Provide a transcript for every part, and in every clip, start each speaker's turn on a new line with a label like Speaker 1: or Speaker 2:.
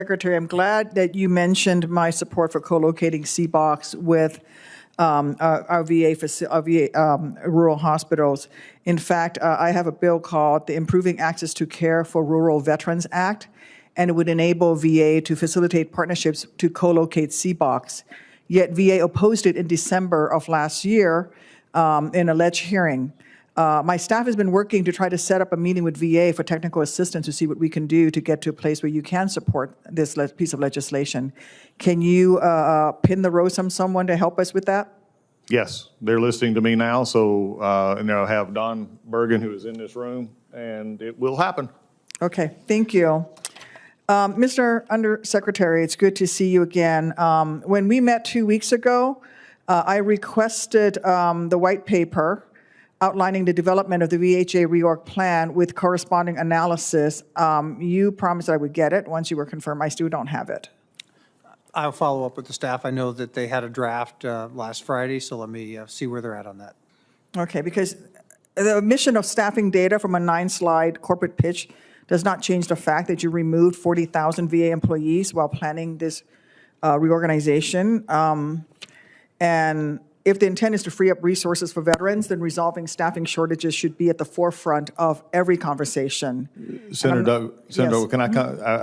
Speaker 1: Secretary, I'm glad that you mentioned my support for co-locating CBOX with our rural hospitals. In fact, I have a bill called the Improving Access to Care for Rural Veterans Act, and it would enable VA to facilitate partnerships to co-locate CBOX. Yet VA opposed it in December of last year in a ledge hearing. My staff has been working to try to set up a meeting with VA for technical assistance to see what we can do to get to a place where you can support this piece of legislation. Can you pin the rose on someone to help us with that?
Speaker 2: Yes, they're listening to me now, so and I'll have Don Bergen, who is in this room, and it will happen. Okay,
Speaker 1: thank you. Mr. Undersecretary, it's good to see you again. When we met 2 weeks ago, I requested the white paper outlining the development of the VHA reorg plan with corresponding analysis. You promised I would get it once you were confirmed. I still don't have it.
Speaker 3: I'll follow up with the staff. I know that they had a draft last Friday, so let me see where they're at on that.
Speaker 1: Okay, because the omission of staffing data from a 9-slide corporate pitch does not change the fact that you removed 40,000 VA employees while planning this reorganization. And if the intent is to free up resources for veterans, then resolving staffing shortages should be at the forefront of every conversation.
Speaker 2: Senator Doug, yes. Can I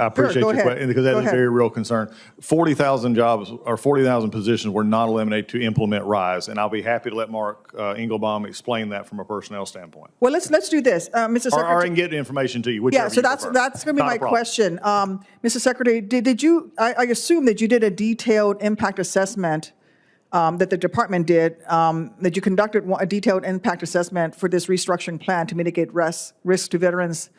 Speaker 2: appreciate your question because that is a very real concern. 40,000 jobs or 40,000 positions were not eliminated to implement RISE, and I'll be happy to let Mark Engelbaum explain that from a personnel standpoint.
Speaker 1: Well, let's do this, Mr. Secretary.
Speaker 2: Or I can get the information to you.
Speaker 1: Yeah, so that's going to be my question, Mr. Secretary. Did you? I assume that you did a detailed impact assessment. That the department did, that you conducted a detailed impact assessment for this restructuring plan to mitigate risk to veterans'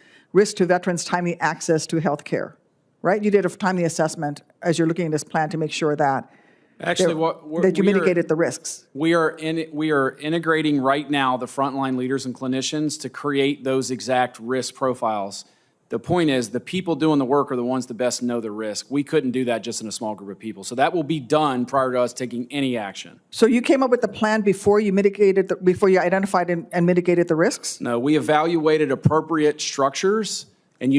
Speaker 1: timely access to health care, right? You did a timely assessment as you're looking at this plan to make sure that that you mitigated the risks.
Speaker 4: We are integrating right now the frontline leaders and clinicians to create those exact risk profiles. The point is the people doing the work are the ones that best know the risk. We couldn't do that just in a small group of people. So that will be done prior to us taking any action.
Speaker 1: So you came up with the plan before you before you identified and mitigated the risks?
Speaker 4: No, we evaluated appropriate structures and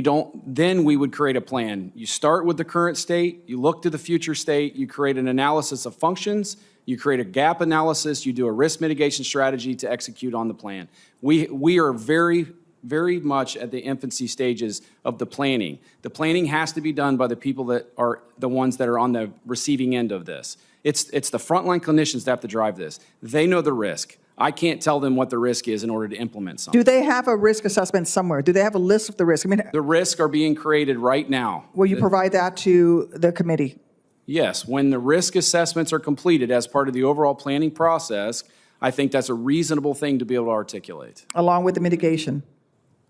Speaker 4: then we would create a plan. You start with the current state, you look to the future state, you create an analysis of functions, you create a gap analysis, you do a risk mitigation strategy to execute on the plan. We are very much at the infancy stages of the planning. The planning has to be done by the people that are the ones that are on the receiving end of this. It's the frontline clinicians that have to drive this. They know the risk. I can't tell them what the risk is in order to implement something.
Speaker 1: Do they have a risk assessment somewhere? Do they have a list of the risks? I mean,
Speaker 4: the risks are being created right now.
Speaker 1: Will you provide that to the committee?
Speaker 4: Yes. When the risk assessments are completed as part of the overall planning process, I think that's a reasonable thing to be able to articulate.
Speaker 1: Along with the mitigation?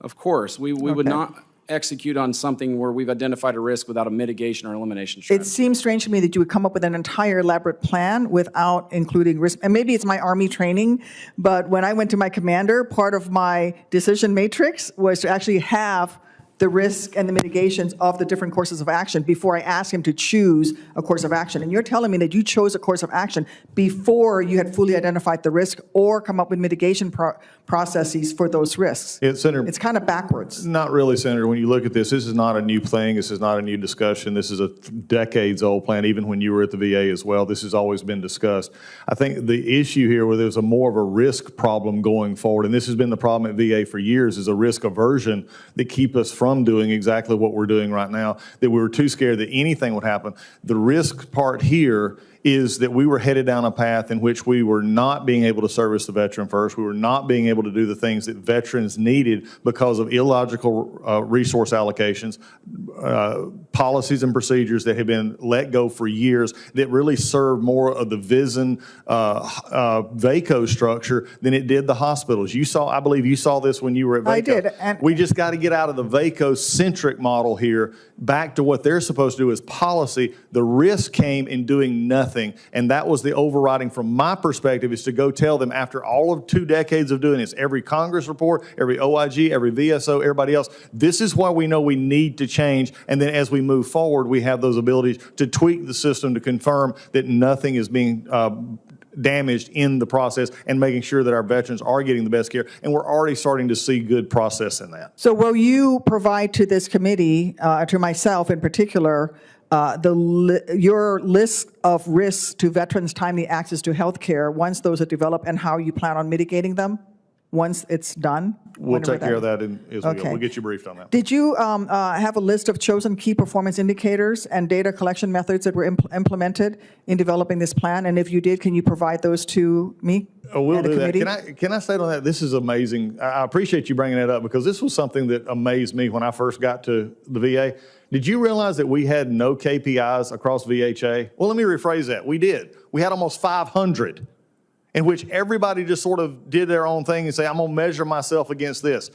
Speaker 4: Of course, we would not execute on something where we've identified a risk without a mitigation or elimination strategy.
Speaker 1: It seems strange to me that you would come up with an entire elaborate plan without including risk. And maybe it's my Army training, but when I went to my commander, part of my decision matrix was to actually have the risk and the mitigations of the different courses of action before I asked him to choose a course of action. And you're telling me that you chose a course of action before you had fully identified the risk or come up with mitigation processes for those risks.
Speaker 2: Senator,
Speaker 1: it's kind of backwards.
Speaker 2: Not really, Senator. When you look at this is not a new thing. This is not a new discussion. This is a decades-old plan. Even when you were at the VA as well, this has always been discussed. I think the issue here where there's more of a risk problem going forward, and this has been the problem at VA for years, is a risk aversion that keep us from doing exactly what we're doing right now, that we were too scared that anything would happen. The risk part here is that we were headed down a path in which we were not being able to service the veteran first. We were not being able to do the things that veterans needed because of illogical resource allocations, policies and procedures that had been let go for years that really served more of the VISN VACO structure than it did the hospitals. I believe you saw this when you were at VACO.
Speaker 1: I did. And
Speaker 2: we just got to get out of the VACO-centric model here back to what they're supposed to do as policy. The risk came in doing nothing. And that was the overriding from my perspective, is to go tell them after all of 2 decades of doing this, every Congress report, every OIG, every VSO, everybody else, this is why we know we need to change. And then as we move forward, we have those abilities to tweak the system to confirm that nothing is being damaged in the process and making sure that our veterans are getting the best care. And we're already starting to see good process in that.
Speaker 1: So will you provide to this committee, to myself in particular, your list of risks to veterans' timely access to health care, once those are developed, and how you plan on mitigating them once it's done?
Speaker 2: We'll
Speaker 1: Whenever
Speaker 2: take care of that as we go.
Speaker 1: Okay.
Speaker 2: We'll get you briefed on that.
Speaker 1: Did you have a list of chosen key performance indicators and data collection methods that were implemented in developing this plan? And if you did, can you provide those to me
Speaker 2: We'll
Speaker 1: and the
Speaker 2: do that.
Speaker 1: committee?
Speaker 2: Can I state on that? This is amazing. I appreciate you bringing that up because this was something that amazed me when I first got to the VA. Did you realize that we had no KPIs across VHA? Well, let me rephrase that. We did. We had almost 500 in which everybody just sort of did their own thing and say, I'm going to measure myself against this.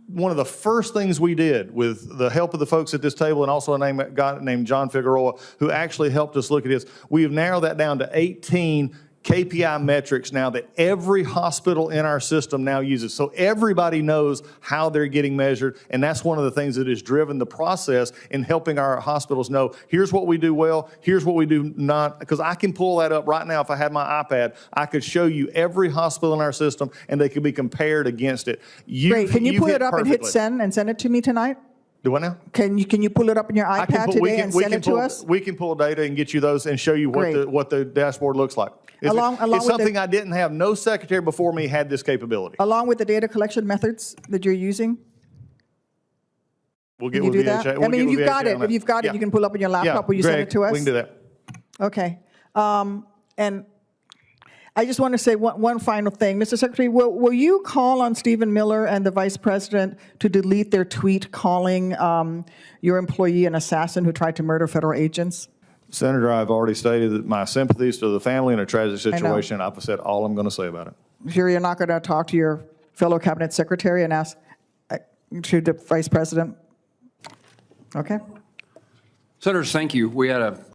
Speaker 2: One of the first things we did with the help of the folks at this table and also a guy named John Figueroa, who actually helped us look at this, we have narrowed that down to 18 KPI metrics now that every hospital in our system now uses. So everybody knows how they're getting measured, and that's one of the things that has driven the process in helping our hospitals know, here's what we do well, here's what we do not, because I can pull that up right now. If I had my iPad, I could show you every hospital in our system, and they could be compared against it.
Speaker 1: Great. Can you pull
Speaker 2: hit
Speaker 1: it up and hit
Speaker 2: perfectly.
Speaker 1: send and send it to me tonight?
Speaker 2: Do what now?
Speaker 1: Can you pull it up on your iPad today and send it to us?
Speaker 2: We can pull data and get you those and show you
Speaker 1: Great.
Speaker 2: what the dashboard looks like.
Speaker 1: Along
Speaker 2: It's
Speaker 1: with
Speaker 2: something I didn't have. No secretary before me had this capability.
Speaker 1: Along with the data collection methods that you're using?
Speaker 2: We'll get
Speaker 1: Can you
Speaker 2: with
Speaker 1: do
Speaker 2: VHA.
Speaker 1: that?
Speaker 2: We'll
Speaker 1: I mean,
Speaker 2: get
Speaker 1: if
Speaker 2: with
Speaker 1: you've got
Speaker 2: VHA
Speaker 1: it,
Speaker 2: on
Speaker 1: if
Speaker 2: that.
Speaker 1: you've got it,
Speaker 2: Yeah.
Speaker 1: you can pull up on your laptop.
Speaker 2: Yeah,
Speaker 1: Will you send
Speaker 2: Greg,
Speaker 1: it to us?
Speaker 2: we can do that.
Speaker 1: Okay. And I just want to say one final thing. Mr. Secretary, will you call on Stephen Miller and the Vice President to delete their tweet calling your employee an assassin who tried to murder federal agents?
Speaker 2: Senator, I've already stated that my sympathies to the family in a tragic
Speaker 1: know.
Speaker 2: situation. I've said all I'm going to say about it.
Speaker 1: Sure you're not going to talk to your fellow cabinet secretary and ask to the Vice President? Okay.
Speaker 5: Senators, thank you. We had a